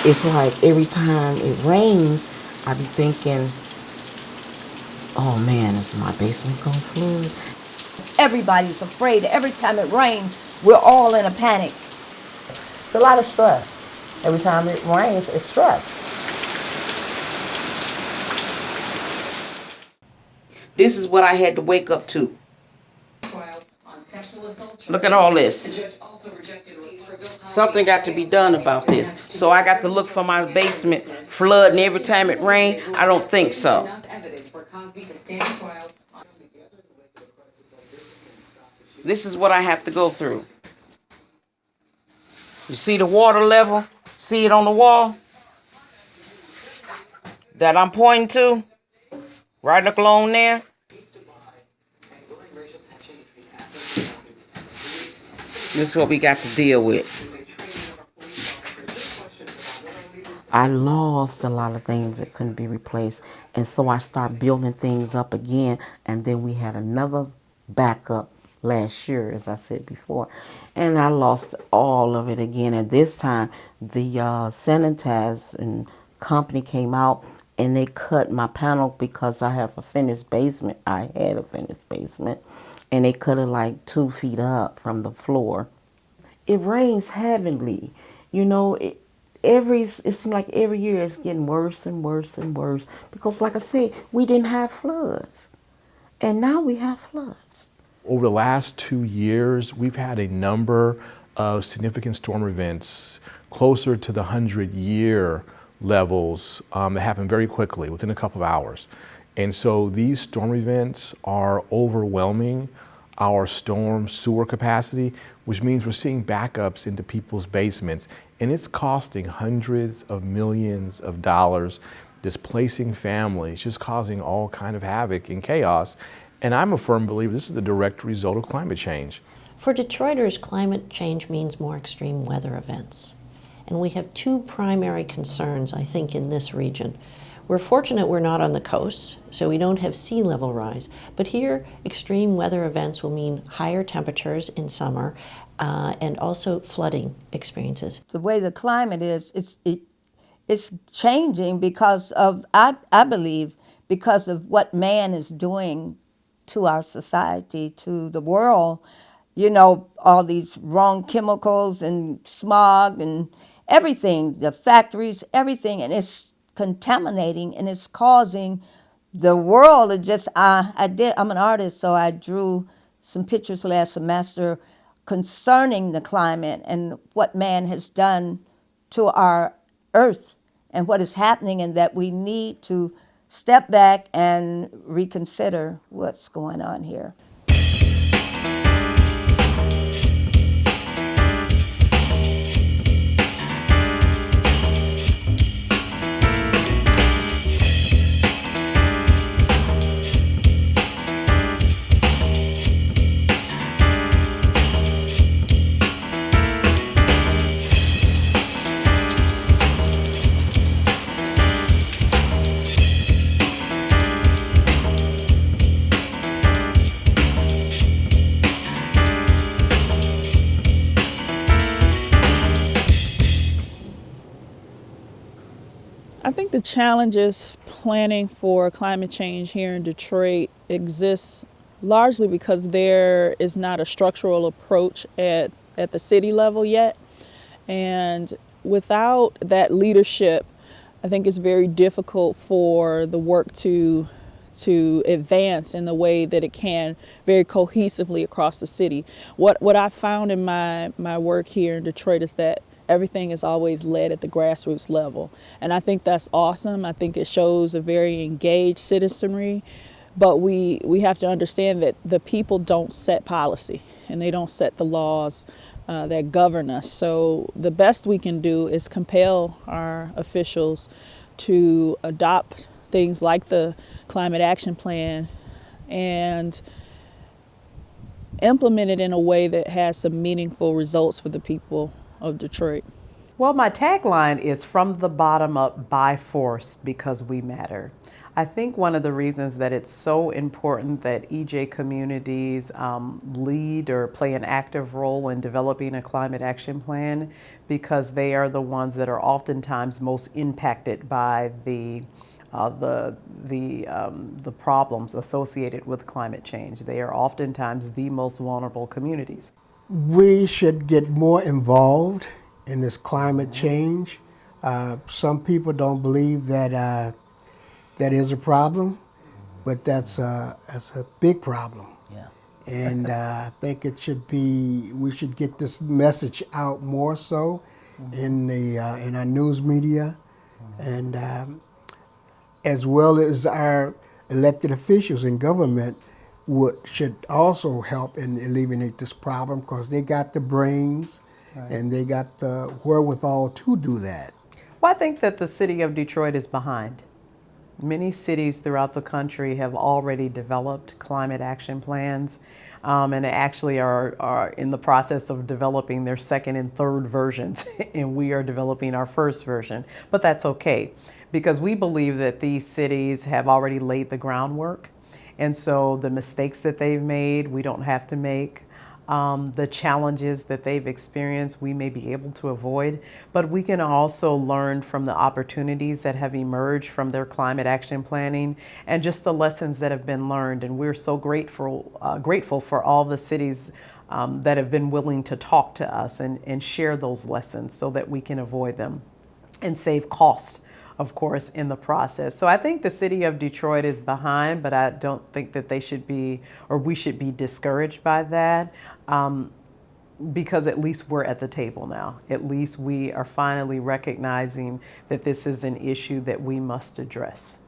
It's like every time it rains, I be thinking, oh man, is my basement gonna flood? Everybody's afraid. Every time it rains, we're all in a panic. It's a lot of stress. Every time it rains, it's stress. This is what I had to wake up to. Look at all this. Something got to be done about this. So I got to look for my basement flooding every time it rained. I don't think so. This is what I have to go through. You see the water level? See it on the wall? That I'm pointing to? Right along there? This is what we got to deal with. I lost a lot of things that couldn't be replaced. And so I started building things up again. And then we had another backup last year, as I said before. And I lost all of it again. And this time, the sanitizing and company came out and they cut my panel because I have a finished basement. I had a finished basement. And they cut it like 2 feet up from the floor. It rains heavily. You know, it seems like every year it's getting worse and worse and worse. Because like I said, we didn't have floods. And now we have floods. Over the last 2 years, we've had a number of significant storm events closer to the 100-year levels that happen very quickly, within a couple of hours. And so these storm events are overwhelming our storm sewer capacity, which means we're seeing backups into people's basements. And it's costing hundreds of millions of dollars, displacing families, just causing all kind of havoc and chaos. And I'm a firm believer this is the direct result of climate change. For Detroiters, climate change means more extreme weather events. And we have two primary concerns, I think, in this region. We're fortunate we're not on the coast, so we don't have sea level rise. But here, extreme weather events will mean higher temperatures in summer and also flooding experiences. The way the climate is, it's changing because of, I believe, because of what man is doing to our society, to the world. You know, all these wrong chemicals and smog and everything, the factories, everything, and it's contaminating and it's causing the world to just, I'm an artist, so I drew some pictures last semester concerning the climate and what man has done to our earth and what is happening, and that we need to step back and reconsider what's going on here. I think the challenges planning for climate change here in Detroit exists largely because there is not a structural approach at the city level yet. And without that leadership, I think it's very difficult for the work to advance in the way that it can very cohesively across the city. What I found in my work here in Detroit is that everything is always led at the grassroots level. And I think that's awesome. I think it shows a very engaged citizenry. But we have to understand that the people don't set policy and they don't set the laws that govern us. So the best we can do is compel our officials to adopt things like the Climate Action Plan and implement it in a way that has some meaningful results for the people of Detroit. Well, my tagline is from the bottom up by force because we matter. I think one of the reasons that it's so important that EJ communities lead or play an active role in developing a climate action plan, because they are the ones that are oftentimes most impacted by the problems associated with climate change. They are oftentimes the most vulnerable communities. We should get more involved in this climate change. Some people don't believe that that is a problem, but that's a big problem. Yeah. And I think we should get this message out more so in our news media, and as well as our elected officials in government should also help in alleviate this problem, because they got the brains and they got the wherewithal to do that. Well, I think that the city of Detroit is behind. Many cities throughout the country have already developed climate action plans, and actually are in the process of developing their second and third versions, and we are developing our first version. But that's okay, because we believe that these cities have already laid the groundwork, and so the mistakes that they've made, we don't have to make. The challenges that they've experienced, we may be able to avoid, but we can also learn from the opportunities that have emerged from their climate action planning and just the lessons that have been learned. And we're so grateful for all the cities that have been willing to talk to us and share those lessons so that we can avoid them and save costs, of course, in the process. So I think the city of Detroit is behind, but I don't think that they should be, or we should be discouraged by that, because at least we're at the table now. At least we are finally recognizing that this is an issue that we must address.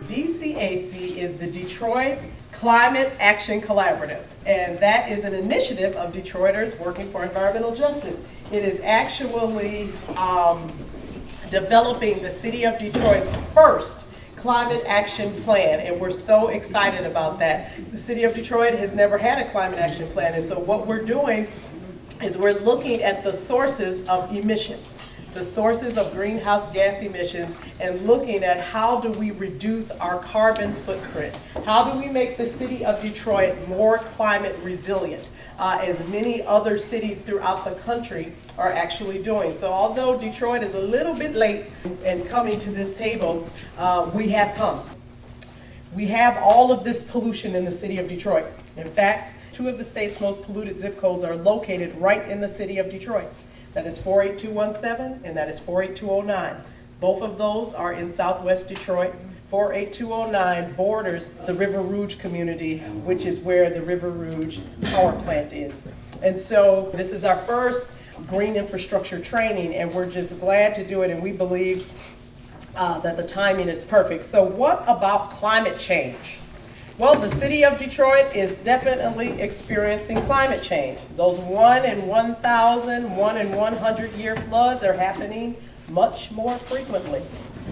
DCAC is the Detroit Climate Action Collaborative, and that is an initiative of Detroiters working for environmental justice. It is actually developing the city of Detroit's first climate action plan, and we're so excited about that. The city of Detroit has never had a climate action plan, and so what we're doing is we're looking at the sources of emissions, the sources of greenhouse gas emissions, and looking at how do we reduce our carbon footprint? How do we make the city of Detroit more climate resilient, as many other cities throughout the country are actually doing. So although Detroit is a little bit late in coming to this table, we have come. We have all of this pollution in the city of Detroit. In fact, 2 of the state's most polluted zip codes are located right in the city of Detroit. That is 48217 and that is 48209. Both of those are in southwest Detroit. 48209 borders the River Rouge community, which is where the River Rouge power plant is. And so this is our first green infrastructure training, and we're just glad to do it, and we believe that the timing is perfect. So what about climate change? Well, the city of Detroit is definitely experiencing climate change. Those 1 in 1,000, 1 in 100 year floods are happening much more frequently,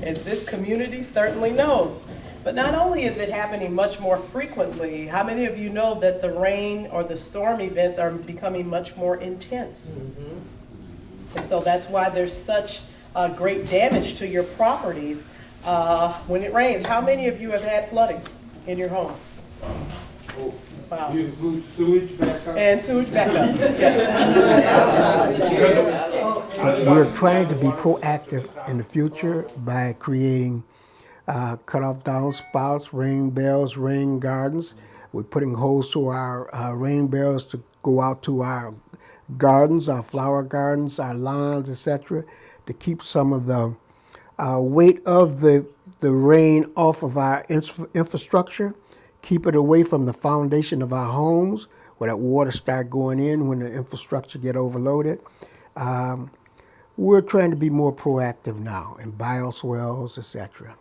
as this community certainly knows. But not only is it happening much more frequently, how many of you know that the rain or the storm events are becoming much more intense? Mm-hmm. And so that's why there's such great damage to your properties when it rains. How many of you have had flooding in your home? Wow. You include sewage backup? And sewage backup. But we're trying to be proactive in the future by creating cut-off downspouts, rain barrels, rain gardens. We're putting holes to our rain barrels to go out to our gardens, our flower gardens, our lawns, etc., to keep some of the weight of the rain off of our infrastructure, keep it away from the foundation of our homes where that water start going in when the infrastructure get overloaded. We're trying to be more proactive now in bioswales, etc.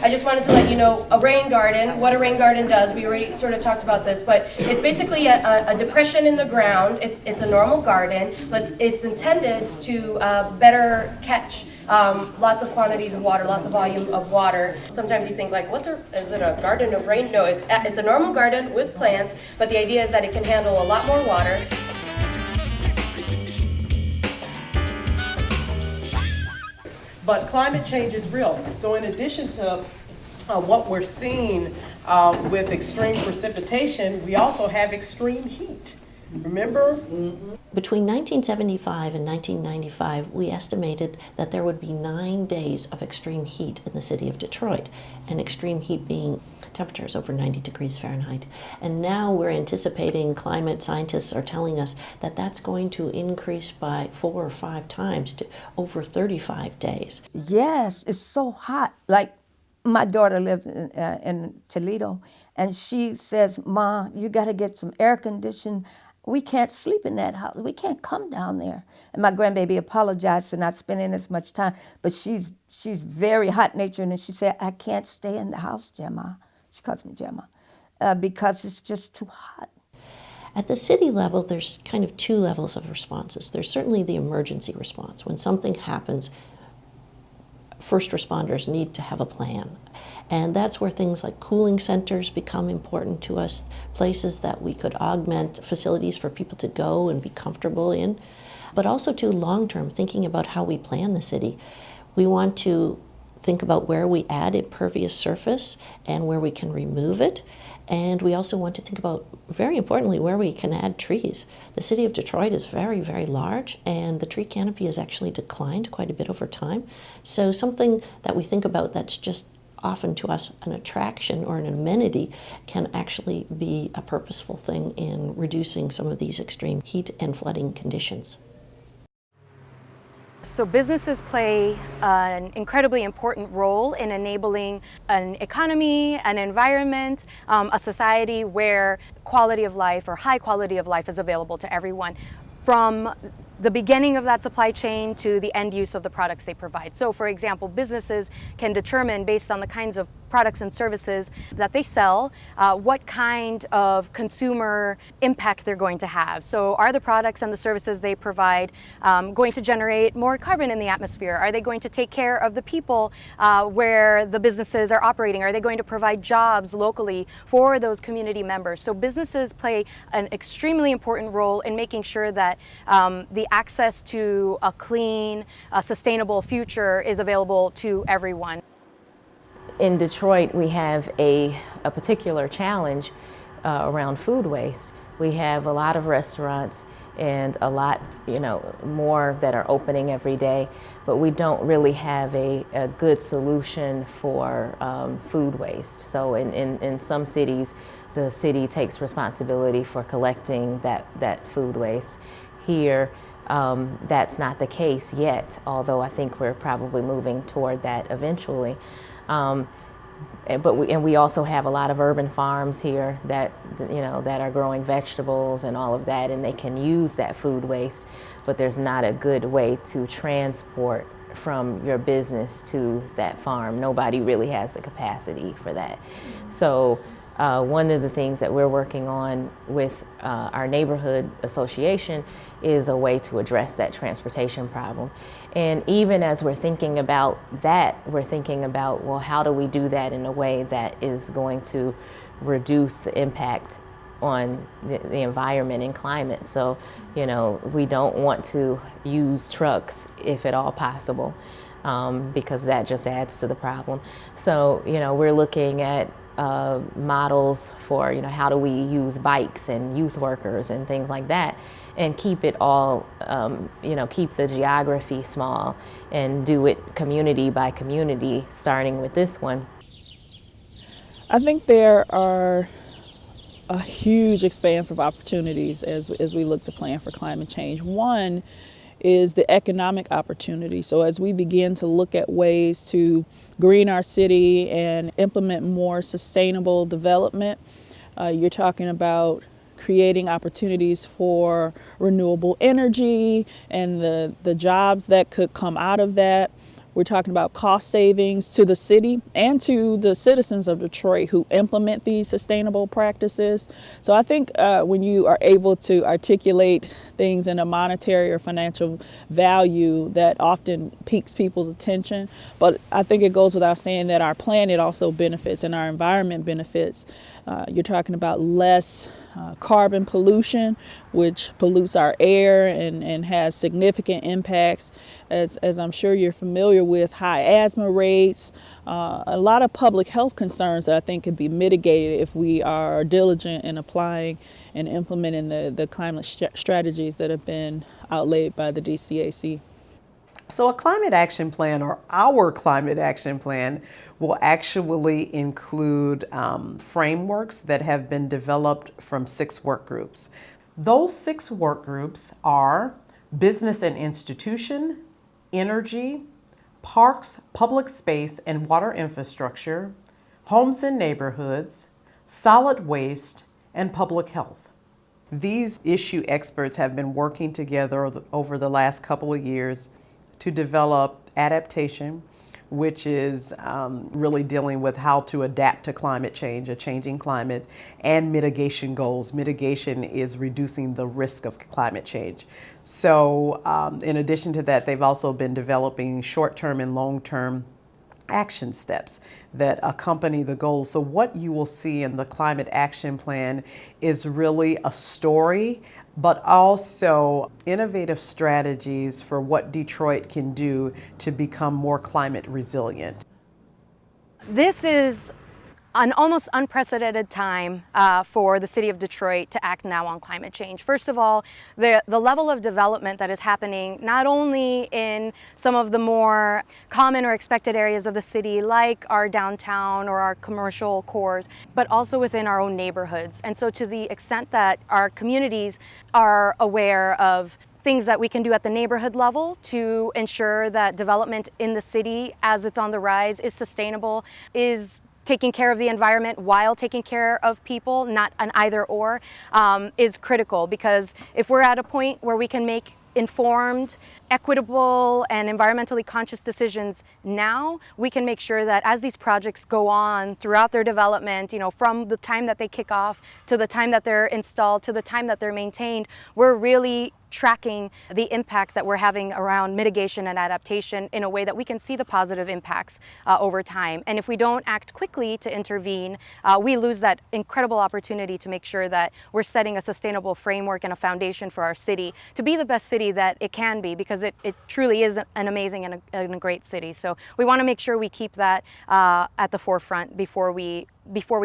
I just wanted to let you know a rain garden, what a rain garden does. We already sort of talked about this, but it's basically a depression in the ground. It's a normal garden, but it's intended to better catch lots of quantities of water, lots of volume of water. Sometimes you think like, is it a garden of rain? No, it's a normal garden with plants, but the idea is that it can handle a lot more water. But climate change is real. So in addition to what we're seeing with extreme precipitation, we also have extreme heat. Remember? Between 1975 and 1995, we estimated that there would be 9 days of extreme heat in the city of Detroit, and extreme heat being temperatures over 90 degrees Fahrenheit. And now we're anticipating, climate scientists are telling us that that's going to increase by 4 or 5 times to over 35 days. Yes, it's so hot. Like, my daughter lives in Toledo, and she says, "Ma, you got to get some air conditioning. We can't sleep in that house. We can't come down there." And my grandbaby apologized for not spending as much time, but she's very hot-natured, and she said, "I can't stay in the house, Gemma." She calls me Gemma, because it's just too hot. At the city level, there's kind of 2 levels of responses. There's certainly the emergency response. When something happens, first responders need to have a plan. And that's where things like cooling centers become important to us, places that we could augment facilities for people to go and be comfortable in, but also to long-term, thinking about how we plan the city. We want to think about where we add impervious surface and where we can remove it. And we also want to think about, very importantly, where we can add trees. The city of Detroit is very, very large, and the tree canopy has actually declined quite a bit over time. So something that we think about that's just often to us an attraction or an amenity can actually be a purposeful thing in reducing some of these extreme heat and flooding conditions. So businesses play an incredibly important role in enabling an economy, an environment, a society where quality of life or high quality of life is available to everyone, from the beginning of that supply chain to the end use of the products they provide. So for example, businesses can determine, based on the kinds of products and services that they sell, what kind of consumer impact they're going to have. So are the products and the services they provide going to generate more carbon in the atmosphere? Are they going to take care of the people where the businesses are operating? Are they going to provide jobs locally for those community members? So businesses play an extremely important role in making sure that the access to a clean, sustainable future is available to everyone. In Detroit, we have a particular challenge around food waste. We have a lot of restaurants and a lot, more that are opening every day, but we don't really have a good solution for food waste. So in some cities, the city takes responsibility for collecting that food waste. Here, that's not the case yet, although I think we're probably moving toward that eventually. But we also have a lot of urban farms here that are growing vegetables and all of that, and they can use that food waste, but there's not a good way to transport from your business to that farm. Nobody really has the capacity for that. So one of the things that we're working on with our neighborhood association is a way to address that transportation problem. And even as we're thinking about that, we're thinking about, well, how do we do that in a way that is going to reduce the impact on the environment and climate? So, we don't want to use trucks if at all possible, because that just adds to the problem. So, we're looking at models for, how do we use bikes and youth workers and things like that, and keep it all, keep the geography small and do it community by community, starting with this one. I think there are a huge expanse of opportunities as we look to plan for climate change. One is the economic opportunity. So as we begin to look at ways to green our city and implement more sustainable development, you're talking about creating opportunities for renewable energy and the jobs that could come out of that. We're talking about cost savings to the city and to the citizens of Detroit who implement these sustainable practices. So I think when you are able to articulate things in a monetary or financial value, that often piques people's attention. But I think it goes without saying that our planet also benefits and our environment benefits. You're talking about less carbon pollution, which pollutes our air and has significant impacts, as I'm sure you're familiar with, high asthma rates, a lot of public health concerns that I think can be mitigated if we are diligent in applying and implementing the climate strategies that have been outlaid by the DCAC. So a climate action plan, or our climate action plan, will actually include frameworks that have been developed from 6 work groups. Those 6 work groups are business and institution, energy, parks, public space and water infrastructure, homes and neighborhoods, solid waste, and public health. These issue experts have been working together over the last couple of years to develop adaptation, which is really dealing with how to adapt to climate change, a changing climate, and mitigation goals. Mitigation is reducing the risk of climate change. So in addition to that, they've also been developing short-term and long-term action steps that accompany the goals. So what you will see in the climate action plan is really a story, but also innovative strategies for what Detroit can do to become more climate resilient. This is an almost unprecedented time for the city of Detroit to act now on climate change. First of all, the level of development that is happening not only in some of the more common or expected areas of the city, like our downtown or our commercial cores, but also within our own neighborhoods. And so to the extent that our communities are aware of things that we can do at the neighborhood level to ensure that development in the city as it's on the rise is sustainable, is taking care of the environment while taking care of people, not an either or, is critical. Because if we're at a point where we can make informed, equitable, and environmentally conscious decisions now, we can make sure that as these projects go on throughout their development, you know, from the time that they kick off to the time that they're installed to the time that they're maintained, we're really tracking the impact that we're having around mitigation and adaptation in a way that we can see the positive impacts over time. And if we don't act quickly to intervene, we lose that incredible opportunity to make sure that we're setting a sustainable framework and a foundation for our city to be the best city that it can be, because it truly is an amazing and a great city. So we want to make sure we keep that at the forefront before we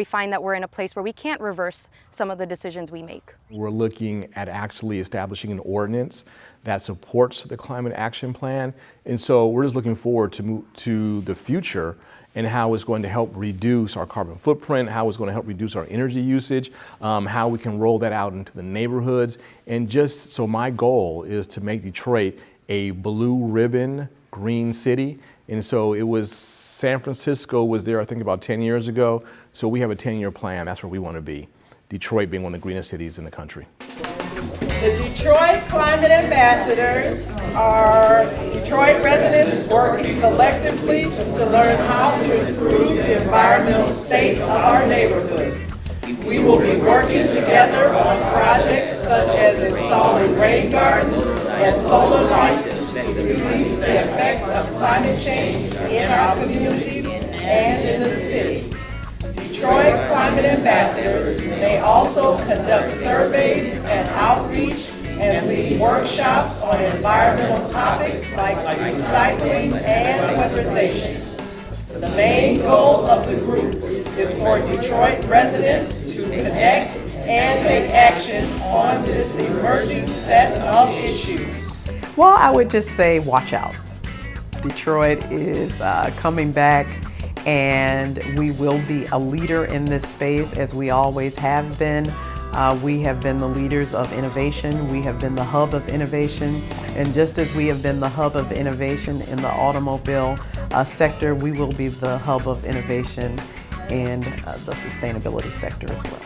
find that we're in a place where we can't reverse some of the decisions we make. We're looking at actually establishing an ordinance that supports the climate action plan. And so we're just looking forward to the future and how it's going to help reduce our carbon footprint, how it's going to help reduce our energy usage, how we can roll that out into the neighborhoods. And just so my goal is to make Detroit a blue ribbon green city. And so it was, San Francisco was there, I think, about 10 years ago. So we have a 10-year plan. That's where we want to be. Detroit being one of the greenest cities in the country. The Detroit Climate Ambassadors are Detroit residents working collectively to learn how to improve the environmental state of our neighborhoods. We will be working together on projects such as installing rain gardens and solar lights to reduce the effects of climate change in our communities and in the city. Detroit Climate Ambassadors may also conduct surveys and outreach and lead workshops on environmental topics like recycling and weatherization. The main goal of the group is for Detroit residents to connect and take action on this emerging set of issues. Well, I would just say watch out. Detroit is coming back, and we will be a leader in this space, as we always have been. We have been the leaders of innovation. We have been the hub of innovation. And just as we have been the hub of innovation in the automobile sector, we will be the hub of innovation in the sustainability sector as well.